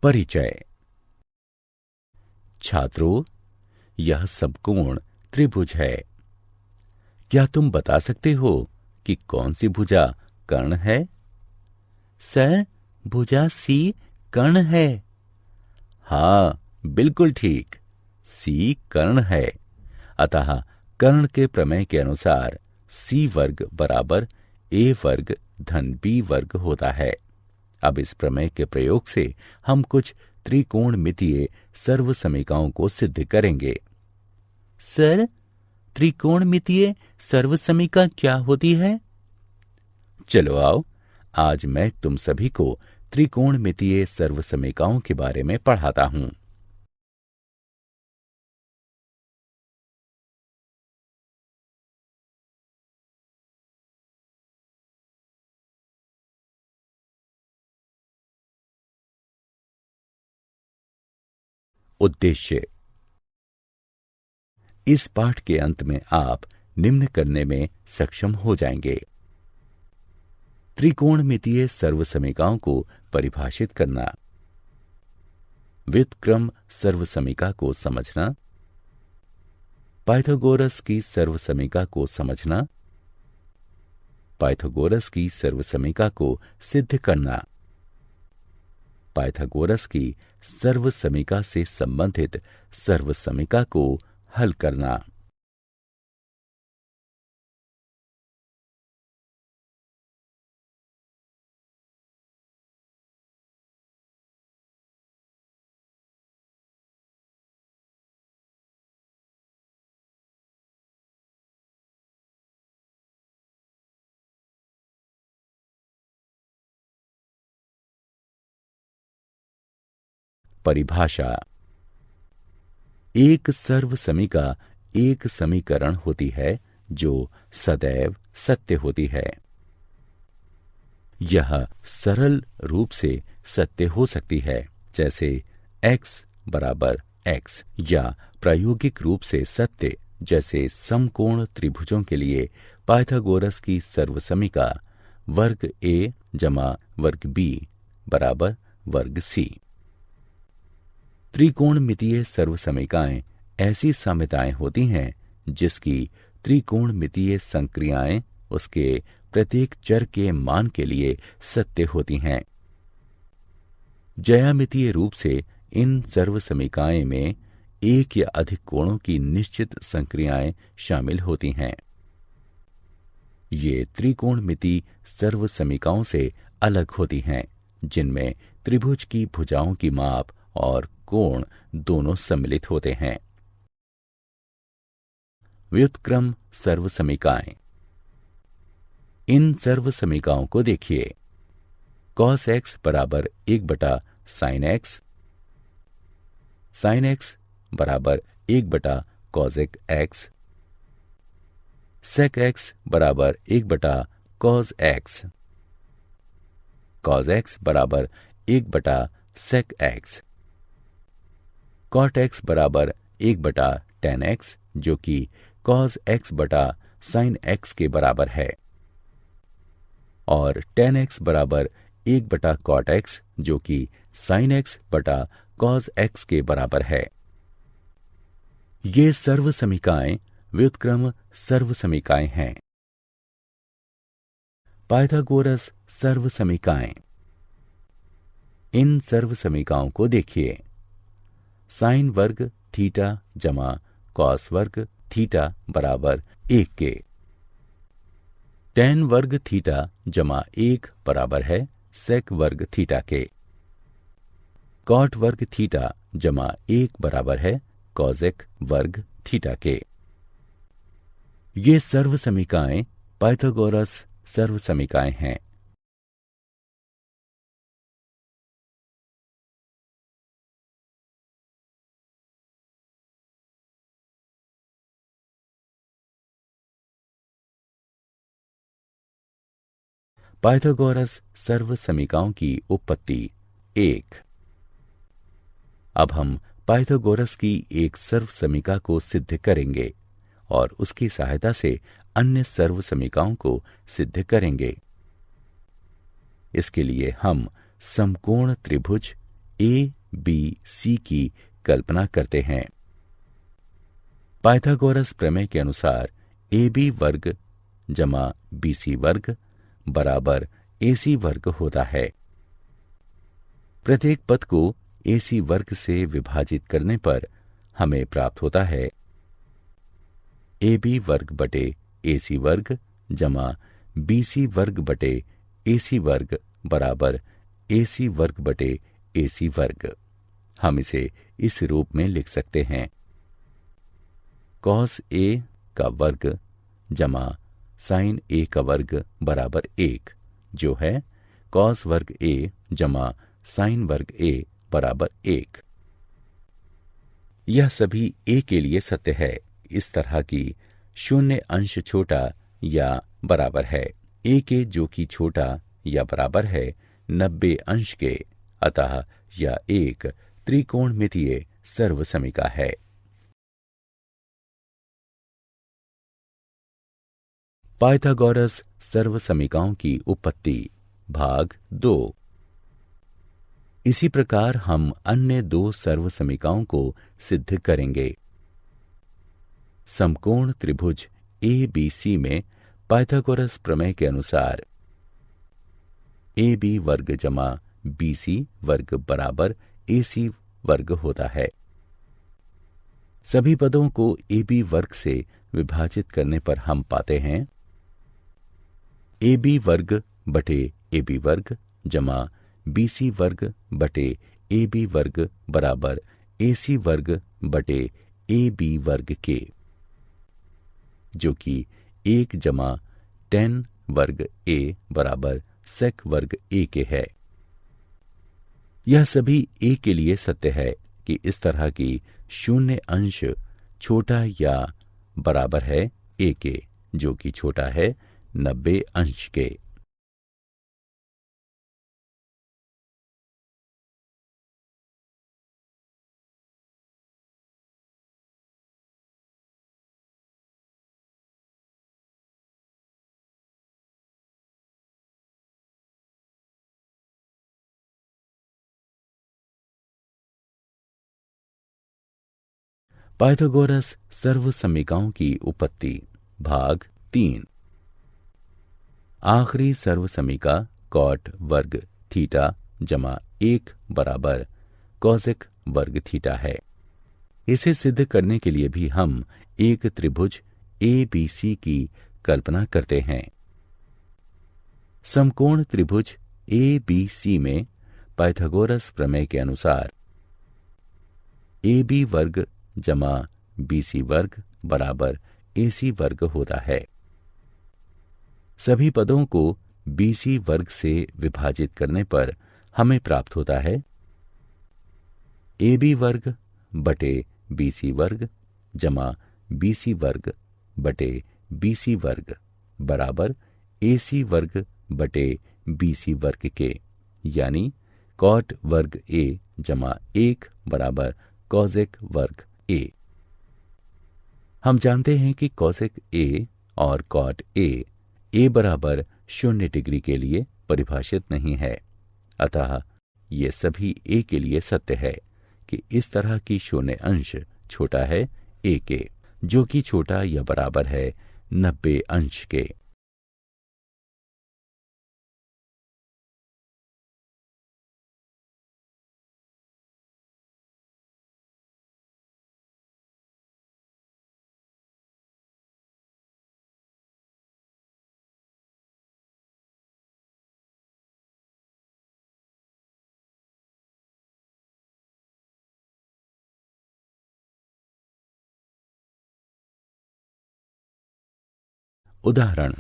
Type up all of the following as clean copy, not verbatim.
परिचय। छात्रों, यह समकोण त्रिभुज है। क्या तुम बता सकते हो कि कौन सी भुजा कर्ण है? सर, भुजा सी कर्ण है। हाँ, बिल्कुल ठीक। सी कर्ण है। अतः कर्ण के प्रमेय के अनुसार सी वर्ग बराबर ए वर्ग धन बी वर्ग होता है। अब इस प्रमेय के प्रयोग से हम कुछ त्रिकोणमितीय सर्वसमीकाओं को सिद्ध करेंगे। सर, त्रिकोणमितीय सर्वसमीका क्या होती है? चलो आओ, आज मैं तुम सभी को त्रिकोणमितीय सर्वसमीकाओं के बारे में पढ़ाता हूं। उद्देश्य। इस पाठ के अंत में आप निम्न करने में सक्षम हो जाएंगे। त्रिकोणमितीय सर्वसमीकाओं को परिभाषित करना, व्युत्क्रम सर्वसमीका को समझना, पाइथागोरस की सर्वसमीका को समझना, पाइथागोरस की सर्वसमीका को सिद्ध करना, पाइथागोरस की सर्वसमीका से संबंधित सर्वसमीका को हल करना। परिभाषा। एक सर्वसमीका एक समीकरण होती है जो सदैव सत्य होती है। यह सरल रूप से सत्य हो सकती है, जैसे x बराबर x, या प्रायोगिक रूप से सत्य, जैसे समकोण त्रिभुजों के लिए पाइथागोरस की सर्वसमीका वर्ग a जमा वर्ग b बराबर वर्ग c। त्रिकोणमितीय सर्वसमीकाएं ऐसी साम्यताएं होती हैं जिसकी त्रिकोणमितीय संक्रियाएं उसके प्रत्येक चर के मान के लिए सत्य होती हैं। ज्यामितीय रूप से इन सर्वसमीकाएं में एक या अधिक कोणों की निश्चित संक्रियाएं शामिल होती हैं। ये त्रिकोणमिति सर्वसमीकाओं से अलग होती हैं, जिनमें त्रिभुज की भुजाओं की माप और कोण दोनों सम्मिलित होते हैं। व्युत्क्रम सर्वसमीकाएं। इन सर्वसमीकाओं को देखिए। cos x बराबर 1 sin x, sin x बराबर 1 cosec x, sec x बराबर 1 cos x, cos x बराबर 1 sec x, cot x बराबर 1 tan x, जो कि cos x sin x के बराबर है, और tan x बराबर 1 cot x, जो कि sin x cos x के बराबर है। ये सर्वसमीकाएं व्युत्क्रम सर्वसमीकाएं हैं। पाइथागोरस सर्वसमीकाएं। इन सर्वसमीकाओं को देखिए। साइन वर्ग थीटा जमा कॉस वर्ग थीटा बराबर 1 के, टैन वर्ग थीटा जमा 1 बराबर है सेक वर्ग थीटा के, कॉट वर्ग थीटा जमा 1 बराबर है कॉजेक वर्ग थीटा के। ये सर्वसमीकाएं पाइथागोरस सर्वसमीकाएं हैं। पाइथागोरस सर्वसमीकाओं की उत्पत्ति 1। अब हम पाइथागोरस की एक सर्वसमीका को सिद्ध करेंगे और उसकी सहायता से अन्य सर्वसमीकाओं को सिद्ध करेंगे। इसके लिए हम समकोण त्रिभुज ए बी सी की कल्पना करते हैं। पाइथागोरस प्रमेय के अनुसार ए बी वर्ग जमा बी सी वर्ग बराबर ए सी वर्ग होता है। प्रत्येक पद को ए सी वर्ग से विभाजित करने पर हमें प्राप्त होता है ए बी वर्ग बटे ए सी वर्ग जमा बी सी वर्ग बटे ए सी वर्ग बराबर ए सी वर्ग बटे ए सी वर्ग। हम इसे इस रूप में लिख सकते हैं कॉस ए का वर्ग जमा साइन ए का वर्ग बराबर 1, जो है कॉस वर्ग ए जमा साइन वर्ग ए बराबर 1। यह सभी ए के लिए सत्य है। इस तरह की शून्य अंश छोटा या बराबर है ए के, जो कि छोटा या बराबर है 90 अंश के। अतः यह एक त्रिकोणमितीय सर्वसमिका है। पाइथागोरस सर्वसमिकाओं की उत्पत्ति भाग 2। इसी प्रकार हम अन्य 2 सर्वसमिकाओं को सिद्ध करेंगे। समकोण त्रिभुज ए बी सी में पाइथागोरस प्रमेय के अनुसार ए बी वर्ग जमा बी सी वर्ग बराबर ए सी वर्ग होता है। सभी पदों को ए बी वर्ग से विभाजित करने पर हम पाते हैं ए बी वर्ग बटे ए बी वर्ग जमा बी सी वर्ग बटे ए बी वर्ग बराबर ए सी वर्ग बटे ए बी वर्ग के, जो कि 1 जमा tan वर्ग ए बराबर sec वर्ग ए के है। यह सभी ए के लिए सत्य है कि इस तरह की शून्य अंश छोटा या बराबर है ए के, जो कि छोटा है 90 अंश के। पाइथागोरस सर्वसमिकाओं की उत्पत्ति भाग 3। आखिरी सर्वसमिका कॉट वर्ग थीटा जमा 1 बराबर कॉसेक वर्ग थीटा है। इसे सिद्ध करने के लिए भी हम एक त्रिभुज ए बी सी की कल्पना करते हैं। समकोण त्रिभुज ए बी सी में पाइथागोरस प्रमेय के अनुसार ए बी वर्ग जमा बी सी वर्ग बराबर ए सी वर्ग होता है। सभी पदों को बी सी वर्ग से विभाजित करने पर हमें प्राप्त होता है ए बी वर्ग बटे बी सी वर्ग जमा बी सी वर्ग बटे बी सी वर्ग बराबर ए सी वर्ग बटे बी सी वर्ग के, यानी कॉट वर्ग ए जमा 1 बराबर कॉसेक वर्ग ए। हम जानते हैं कि कॉसेक ए और कॉट ए बराबर 0 डिग्री के लिए परिभाषित नहीं है। अतः ये सभी ए के लिए सत्य है कि इस तरह की शून्य अंश छोटा है ए के, जो कि छोटा या बराबर है 90 अंश के। उदाहरण।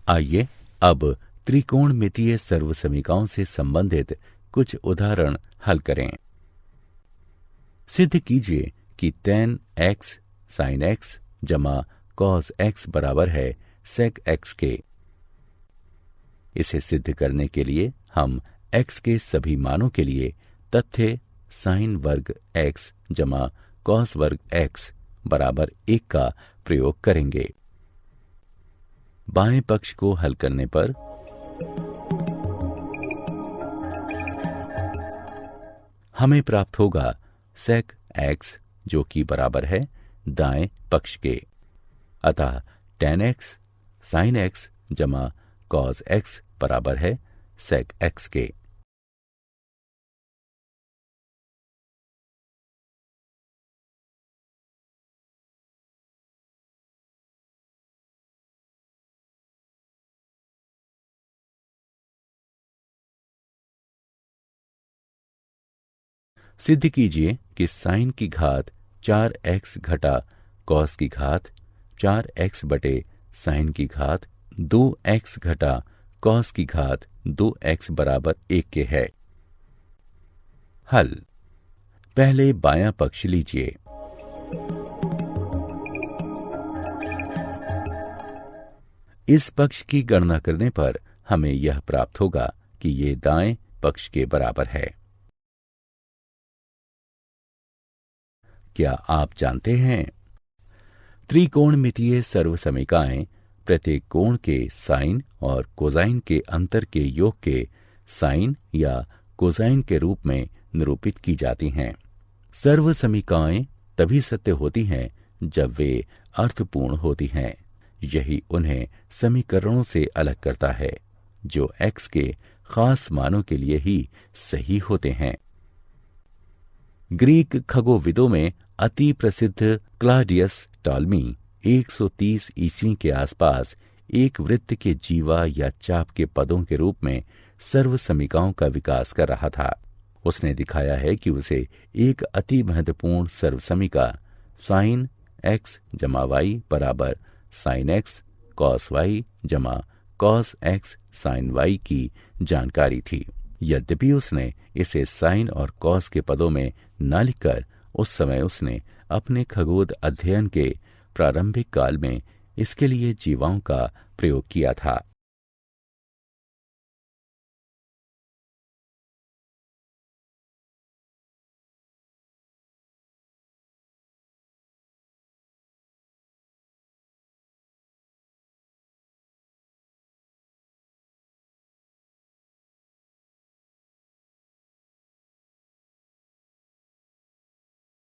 आइए अब त्रिकोणमितीय सर्वसमिकाओं से संबंधित कुछ उदाहरण हल करें। सिद्ध कीजिए कि tan x sin x जमा cos x बराबर है sec x के। इसे सिद्ध करने के लिए हम x के सभी मानों के लिए तथ्य sin वर्ग x जमा cos वर्ग x बराबर 1 का प्रयोग करेंगे। बाएं पक्ष को हल करने पर हमें प्राप्त होगा सेक एक्स जो कि बराबर है दाएं पक्ष के। अतः tan x sin x जमा cos x बराबर है sec x के। सिद्ध कीजिए कि साइन की घात 4x घटा कॉस की घात 4x बटे साइन की घात 2x घटा कॉस की घात 2x बराबर 1 के है। हल। पहले बायां पक्ष लीजिए। इस पक्ष की गणना करने पर हमें यह प्राप्त होगा कि ये दाएं पक्ष के बराबर है। क्या आप जानते हैं त्रिकोणमितीय सर्वसमीकाएं प्रत्येक कोण के साइन और कोसाइन के अंतर के योग के साइन या कोसाइन के रूप में निरूपित की जाती हैं। सर्वसमीकाएं तभी सत्य होती हैं जब वे अर्थपूर्ण होती हैं। यही उन्हें समीकरणों से अलग करता है जो x के खास मानों के लिए ही सही होते हैं। ग्रीक खगोविदों में अति प्रसिद्ध क्लाडियस टॉलमी 130 ईस्वी के आसपास एक वृत्त के जीवा या चाप के पदों के रूप में सर्वसमीकाओं का विकास कर रहा था। उसने दिखाया है कि उसे एक अति महत्वपूर्ण सर्वसमीका साइन x जमा y बराबर साइन x कॉस y जमा कॉस x साइन y की जानकारी थी। यद्यपि उसने इसे साइन और कॉस के पदों में न लिखकर उस समय उसने अपने खगोल अध्ययन के प्रारंभिक काल में इसके लिए जीवाओं का प्रयोग किया था।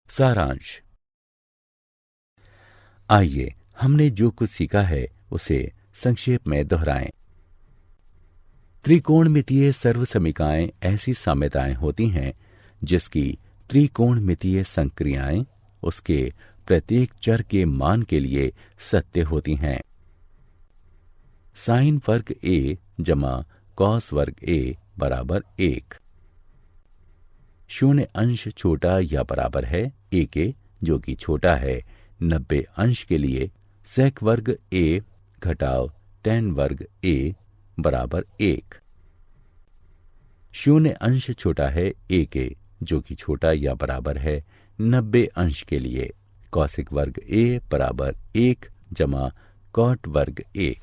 सारांश। आइए हमने जो कुछ सीखा है उसे संक्षेप में दोहराएं। त्रिकोणमितीय सर्वसमीकाएं ऐसी साम्यताएं होती हैं जिसकी त्रिकोणमितीय संक्रियाएं उसके प्रत्येक चर के मान के लिए सत्य होती हैं। साइन वर्ग a जमा कॉस वर्ग a बराबर 1। शून्य अंश छोटा या बराबर है a के जो कि छोटा है 90 अंश के लिए सेक वर्ग a घटाव tan वर्ग a बराबर 1। शून्य अंश छोटा है a के जो कि छोटा या बराबर है 90 अंश के लिए कॉसिक वर्ग a बराबर 1 जमा कॉट वर्ग a।